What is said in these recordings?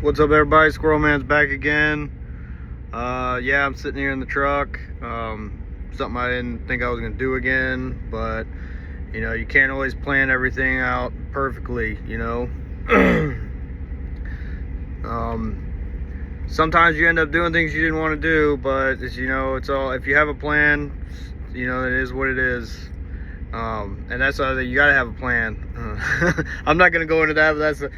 What's up, everybody? Squirrel Man's back again. Yeah, I'm sitting here in the truck. Something I didn't think I was gonna do again, but you know, you can't always plan everything out perfectly, you know. Sometimes you end up doing things you didn't want to do, but as you know, it's all, if you have a plan, you know, it is what it is. And that's why you gotta have a plan. I'm not gonna go into that, but that's a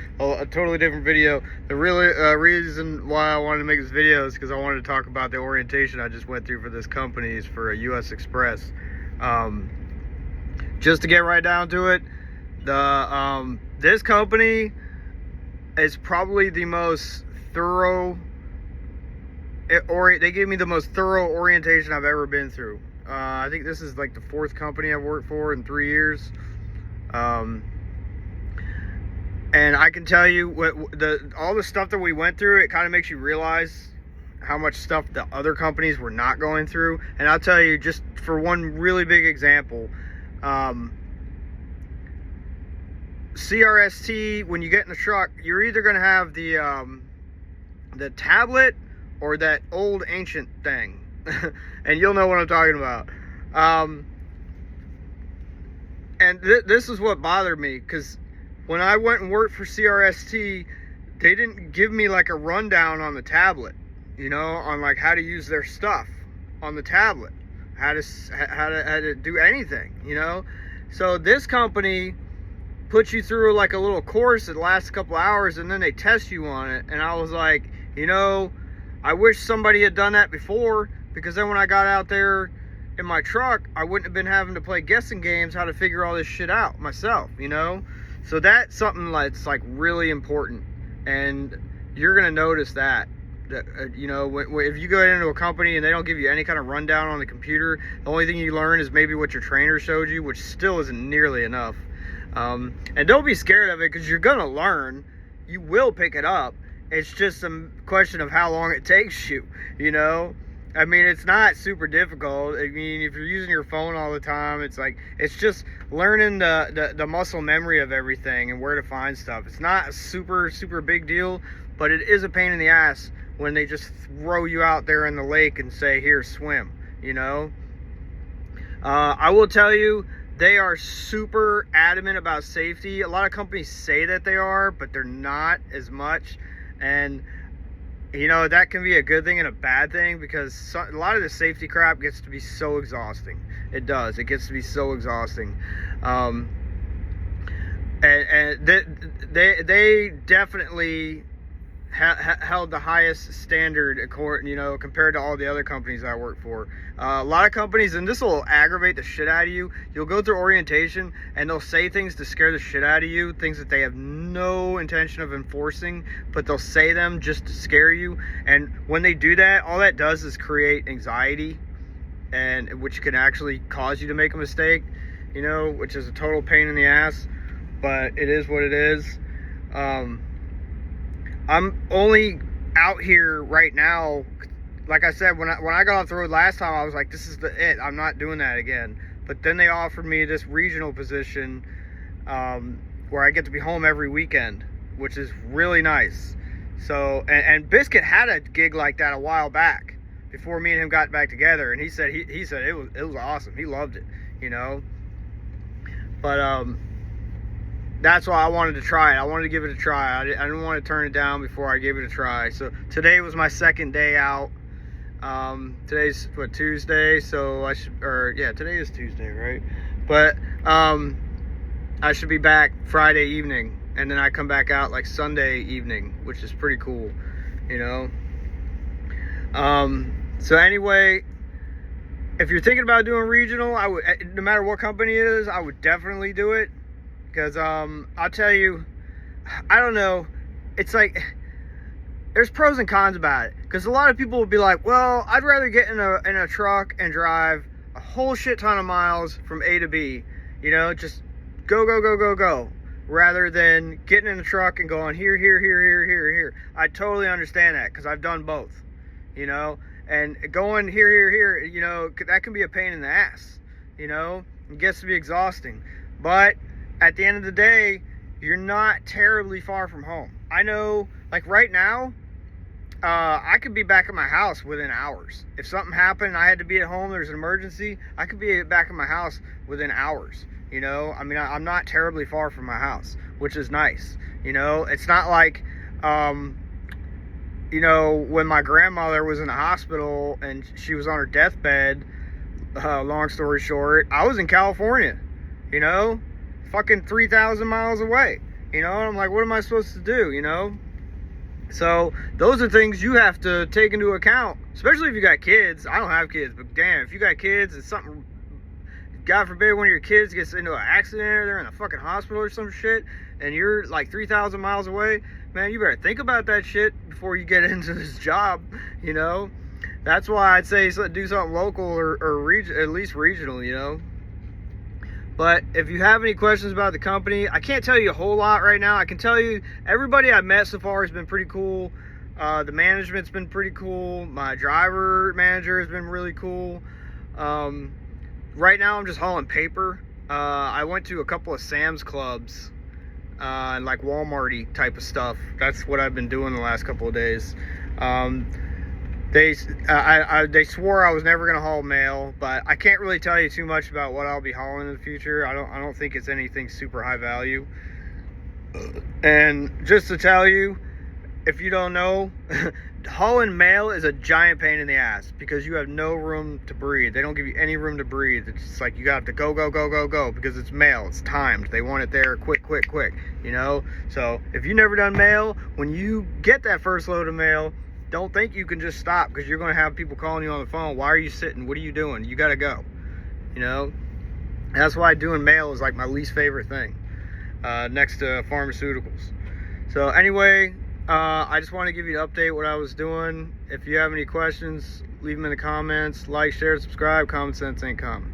totally different video. The real reason why I wanted to make this video is because I wanted to talk about the orientation I just went through for this company is for a US Express. Just to get right down to it, this company is probably the most thorough, they gave me the most thorough orientation I've ever been through. I think this is like the 4th company I've worked for in 3 years. And I can tell you all the stuff that we went through, it kind of makes you realize how much stuff the other companies were not going through. And I'll tell you, just for one really big example, CRST, when you get in the truck, you're either going to have the tablet or that old ancient thing. And you'll know what I'm talking about. And this is what bothered me, because when I went and worked for CRST, they didn't give me like a rundown on the tablet, you know, on like how to use their stuff on the tablet, how to do anything, you know. So this company puts you through like a little course that lasts a couple hours, and then they test you on it. And I was like, you know, I wish somebody had done that before, because then when I got out there in my truck, I wouldn't have been having to play guessing games how to figure all this shit out myself, you know. So that's something that's like really important, and you're gonna notice that you know, if you go into a company and they don't give you any kind of rundown on the computer, the only thing you learn is maybe what your trainer showed you, which still isn't nearly enough. And don't be scared of it, because you're gonna learn. You will pick it up. It's just a question of how long it takes you, you know. I mean, it's not super difficult. I mean, if you're using your phone all the time, it's like, it's just learning the muscle memory of everything and where to find stuff. It's not a super big deal, but it is a pain in the ass when they just throw you out there in the lake and say, here, swim, you know. I will tell you, they are super adamant about safety. A lot of companies say that they are, but they're not as much. And you know, that can be a good thing and a bad thing, because a lot of the safety crap gets to be so exhausting. It does. It gets to be so exhausting. And they definitely held the highest standard, you know, compared to all the other companies I worked for. A lot of companies, and this will aggravate the shit out of you, you'll go through orientation and they'll say things to scare the shit out of you, things that they have no intention of enforcing, but they'll say them just to scare you. And when they do that, all that does is create anxiety, and which can actually cause you to make a mistake, you know, which is a total pain in the ass, but it is what it is. I'm only out here right now, like I said, when I got off the road last time, I was like, this is it. I'm not doing that again. But then they offered me this regional position where I get to be home every weekend, which is really nice. So, and Biscuit had a gig like that a while back before me and him got back together, and he said it was awesome. He loved it, you know. But that's why I wanted to try it. I wanted to give it a try. I didn't want to turn it down before I gave it a try. So today was my second day out. Today's what, Tuesday? So today is Tuesday, right? But I should be back Friday evening, and then I come back out like Sunday evening, which is pretty cool, you know. So anyway, if you're thinking about doing regional, I would, no matter what company it is, I would definitely do it. Because I'll tell you, I don't know, it's like, there's pros and cons about it. Because a lot of people will be like, well, I'd rather get in a truck and drive a whole shit ton of miles from A to B, you know, just go, rather than getting in a truck and going here. I totally understand that, because I've done both, you know. And going here, you know, that can be a pain in the ass, you know. It gets to be exhausting. But at the end of the day, you're not terribly far from home. I know, like right now, I could be back at my house within hours. If something happened and I had to be at home, there's an emergency, I could be back at my house within hours. You know, I mean, I'm not terribly far from my house, which is nice. You know, it's not like, you know, when my grandmother was in the hospital and she was on her deathbed, long story short, I was in California, you know, fucking 3,000 miles away, you know, and I'm like, what am I supposed to do, you know? So those are things you have to take into account, especially if you got kids. I don't have kids, but damn, if you got kids and something, God forbid, one of your kids gets into an accident or they're in a fucking hospital or some shit, and you're like 3,000 miles away, man, you better think about that shit before you get into this job, you know? That's why I'd say do something local or at least regional, you know? But if you have any questions about the company, I can't tell you a whole lot right now. I can tell you everybody I've met so far has been pretty cool. The management's been pretty cool. My driver manager has been really cool. Right now I'm just hauling paper. I went to a couple of Sam's Clubs, like Walmart-y type of stuff. That's what I've been doing the last couple of days. They swore I was never gonna haul mail, but I can't really tell you too much about what I'll be hauling in the future. I don't think it's anything super high value. And just to tell you, if you don't know, hauling mail is a giant pain in the ass because you have no room to breathe. They don't give you any room to breathe. It's just like you have to go because it's mail. It's timed. They want it there quick, you know? So if you've never done mail, when you get that first load of mail, don't think you can just stop because you're going to have people calling you on the phone. Why are you sitting? What are you doing? You got to go, you know? That's why doing mail is like my least favorite thing, next to pharmaceuticals. So anyway, I just want to give you an update what I was doing. If you have any questions, leave them in the comments. Like, share, subscribe. Common sense ain't common.